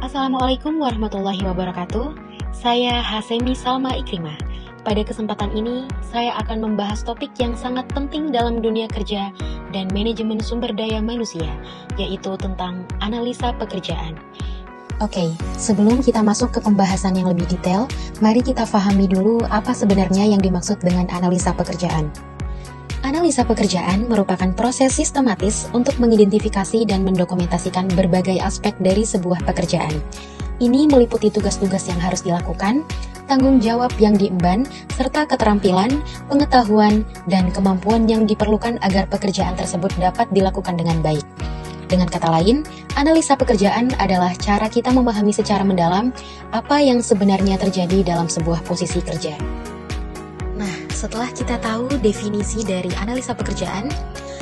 Assalamualaikum warahmatullahi wabarakatuh. Saya Hasemi Salma Ikrimah. Pada kesempatan ini, saya akan membahas topik yang sangat penting dalam dunia kerja dan manajemen sumber daya manusia, yaitu tentang analisa pekerjaan. Oke, sebelum kita masuk ke pembahasan yang lebih detail, mari kita pahami dulu apa sebenarnya yang dimaksud dengan analisa pekerjaan. Analisa pekerjaan merupakan proses sistematis untuk mengidentifikasi dan mendokumentasikan berbagai aspek dari sebuah pekerjaan. Ini meliputi tugas-tugas yang harus dilakukan, tanggung jawab yang diemban, serta keterampilan, pengetahuan, dan kemampuan yang diperlukan agar pekerjaan tersebut dapat dilakukan dengan baik. Dengan kata lain, analisa pekerjaan adalah cara kita memahami secara mendalam apa yang sebenarnya terjadi dalam sebuah posisi kerja. Nah, setelah kita tahu definisi dari analisa pekerjaan,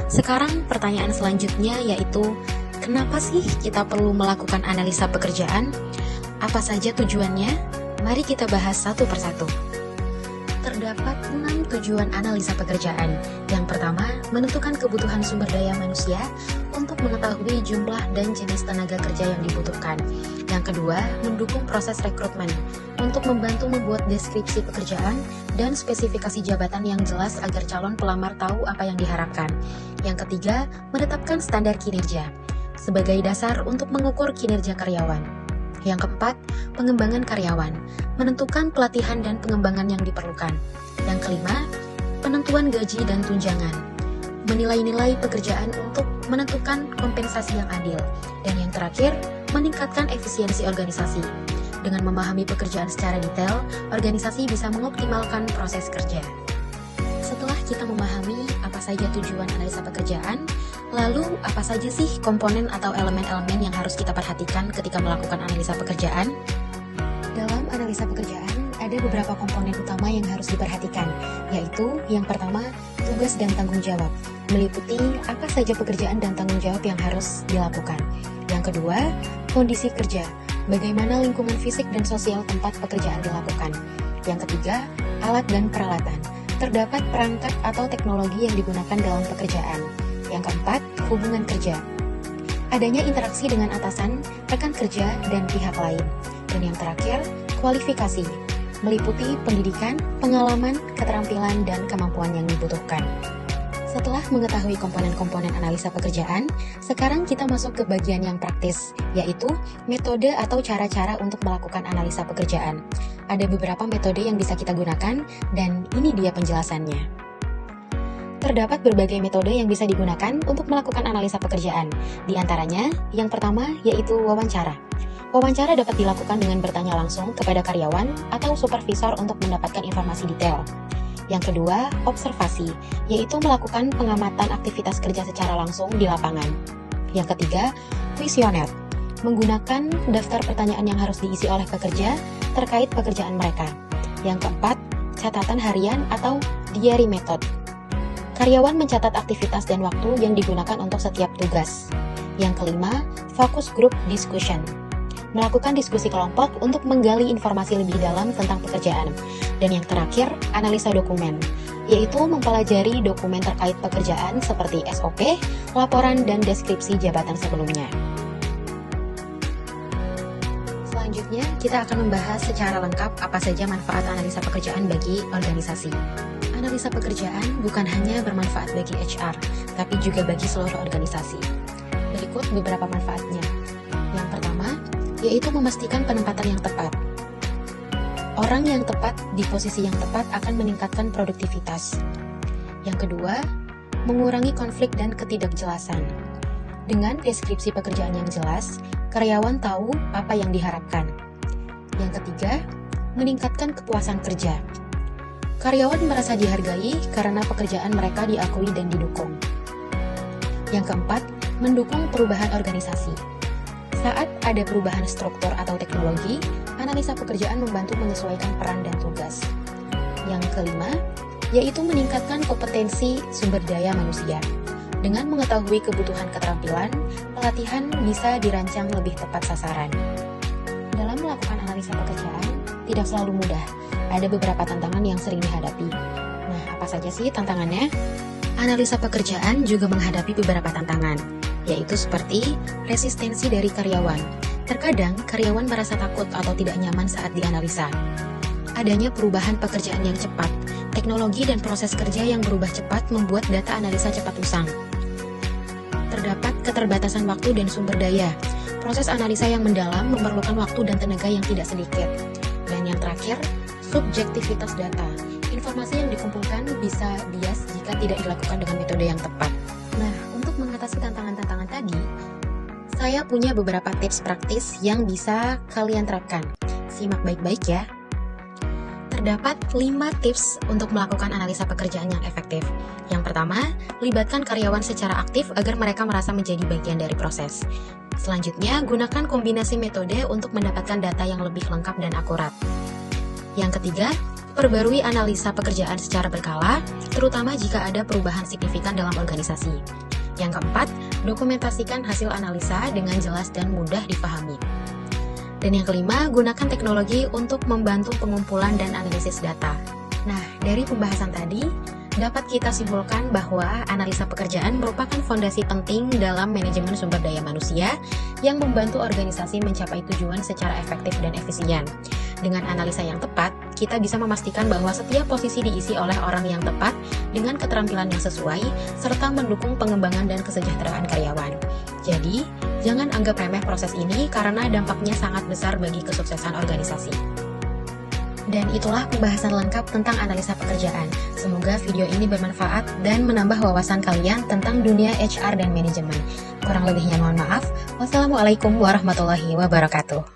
sekarang pertanyaan selanjutnya yaitu, kenapa sih kita perlu melakukan analisa pekerjaan? Apa saja tujuannya? Mari kita bahas satu persatu. Terdapat 6 tujuan analisa pekerjaan. Yang pertama, menentukan kebutuhan sumber daya manusia untuk mengetahui jumlah dan jenis tenaga kerja yang dibutuhkan. Yang kedua, mendukung proses rekrutmen untuk membantu membuat deskripsi pekerjaan dan spesifikasi jabatan yang jelas agar calon pelamar tahu apa yang diharapkan. Yang ketiga, menetapkan standar kinerja sebagai dasar untuk mengukur kinerja karyawan. Yang keempat, pengembangan karyawan, menentukan pelatihan dan pengembangan yang diperlukan. Yang kelima, penentuan gaji dan tunjangan, menilai-nilai pekerjaan untuk menentukan kompensasi yang adil. Dan yang terakhir, meningkatkan efisiensi organisasi. Dengan memahami pekerjaan secara detail, organisasi bisa mengoptimalkan proses kerja. Setelah kita memahami apa saja tujuan analisa pekerjaan, lalu apa saja sih komponen atau elemen-elemen yang harus kita perhatikan ketika melakukan analisa pekerjaan? Dalam analisa pekerjaan, ada beberapa komponen utama yang harus diperhatikan, yaitu yang pertama, tugas dan tanggung jawab, meliputi apa saja pekerjaan dan tanggung jawab yang harus dilakukan. Yang kedua, kondisi kerja, bagaimana lingkungan fisik dan sosial tempat pekerjaan dilakukan. Yang ketiga, alat dan peralatan, terdapat perangkat atau teknologi yang digunakan dalam pekerjaan. Yang keempat, hubungan kerja, adanya interaksi dengan atasan, rekan kerja, dan pihak lain. Dan yang terakhir, kualifikasi, meliputi pendidikan, pengalaman, keterampilan, dan kemampuan yang dibutuhkan. Setelah mengetahui komponen-komponen analisa pekerjaan, sekarang kita masuk ke bagian yang praktis, yaitu metode atau cara-cara untuk melakukan analisa pekerjaan. Ada beberapa metode yang bisa kita gunakan, dan ini dia penjelasannya. Terdapat berbagai metode yang bisa digunakan untuk melakukan analisa pekerjaan. Di antaranya, yang pertama yaitu wawancara. Wawancara dapat dilakukan dengan bertanya langsung kepada karyawan atau supervisor untuk mendapatkan informasi detail. Yang kedua, observasi, yaitu melakukan pengamatan aktivitas kerja secara langsung di lapangan. Yang ketiga, kuesioner, menggunakan daftar pertanyaan yang harus diisi oleh pekerja terkait pekerjaan mereka. Yang keempat, catatan harian atau diary method. Karyawan mencatat aktivitas dan waktu yang digunakan untuk setiap tugas. Yang kelima, focus group discussion, melakukan diskusi kelompok untuk menggali informasi lebih dalam tentang pekerjaan. Dan yang terakhir, analisa dokumen, yaitu mempelajari dokumen terkait pekerjaan seperti SOP, laporan, dan deskripsi jabatan sebelumnya. Selanjutnya, kita akan membahas secara lengkap apa saja manfaat analisa pekerjaan bagi organisasi. Analisa pekerjaan bukan hanya bermanfaat bagi HR, tapi juga bagi seluruh organisasi. Berikut beberapa manfaatnya. Yang pertama, yaitu memastikan penempatan yang tepat. Orang yang tepat di posisi yang tepat akan meningkatkan produktivitas. Yang kedua, mengurangi konflik dan ketidakjelasan. Dengan deskripsi pekerjaan yang jelas, karyawan tahu apa yang diharapkan. Yang ketiga, meningkatkan kepuasan kerja. Karyawan merasa dihargai karena pekerjaan mereka diakui dan didukung. Yang keempat, mendukung perubahan organisasi. Saat ada perubahan struktur atau teknologi, analisa pekerjaan membantu menyesuaikan peran dan tugas. Yang kelima, yaitu meningkatkan kompetensi sumber daya manusia. Dengan mengetahui kebutuhan keterampilan, pelatihan bisa dirancang lebih tepat sasaran. Dalam melakukan analisa pekerjaan, tidak selalu mudah. Ada beberapa tantangan yang sering dihadapi. Nah, apa saja sih tantangannya? Analisa pekerjaan juga menghadapi beberapa tantangan, yaitu seperti resistensi dari karyawan. Terkadang, karyawan merasa takut atau tidak nyaman saat dianalisa. Adanya perubahan pekerjaan yang cepat, teknologi dan proses kerja yang berubah cepat membuat data analisa cepat usang. Terdapat keterbatasan waktu dan sumber daya. Proses analisa yang mendalam memerlukan waktu dan tenaga yang tidak sedikit. Dan yang terakhir, subjektivitas data. Informasi yang dikumpulkan bisa bias jika tidak dilakukan dengan metode yang tepat. Nah, untuk mengatasi tantangan-tantangan tadi, saya punya beberapa tips praktis yang bisa kalian terapkan. Simak baik-baik ya. Terdapat 5 tips untuk melakukan analisa pekerjaan yang efektif. Yang pertama, libatkan karyawan secara aktif agar mereka merasa menjadi bagian dari proses. Selanjutnya, gunakan kombinasi metode untuk mendapatkan data yang lebih lengkap dan akurat. Yang ketiga, perbarui analisa pekerjaan secara berkala, terutama jika ada perubahan signifikan dalam organisasi. Yang keempat, dokumentasikan hasil analisa dengan jelas dan mudah dipahami. Dan yang kelima, gunakan teknologi untuk membantu pengumpulan dan analisis data. Nah, dari pembahasan tadi, dapat kita simpulkan bahwa analisa pekerjaan merupakan fondasi penting dalam manajemen sumber daya manusia yang membantu organisasi mencapai tujuan secara efektif dan efisien. Dengan analisa yang tepat, kita bisa memastikan bahwa setiap posisi diisi oleh orang yang tepat dengan keterampilan yang sesuai, serta mendukung pengembangan dan kesejahteraan karyawan. Jadi, jangan anggap remeh proses ini karena dampaknya sangat besar bagi kesuksesan organisasi. Dan itulah pembahasan lengkap tentang analisa pekerjaan. Semoga video ini bermanfaat dan menambah wawasan kalian tentang dunia HR dan manajemen. Kurang lebihnya mohon maaf. Wassalamualaikum warahmatullahi wabarakatuh.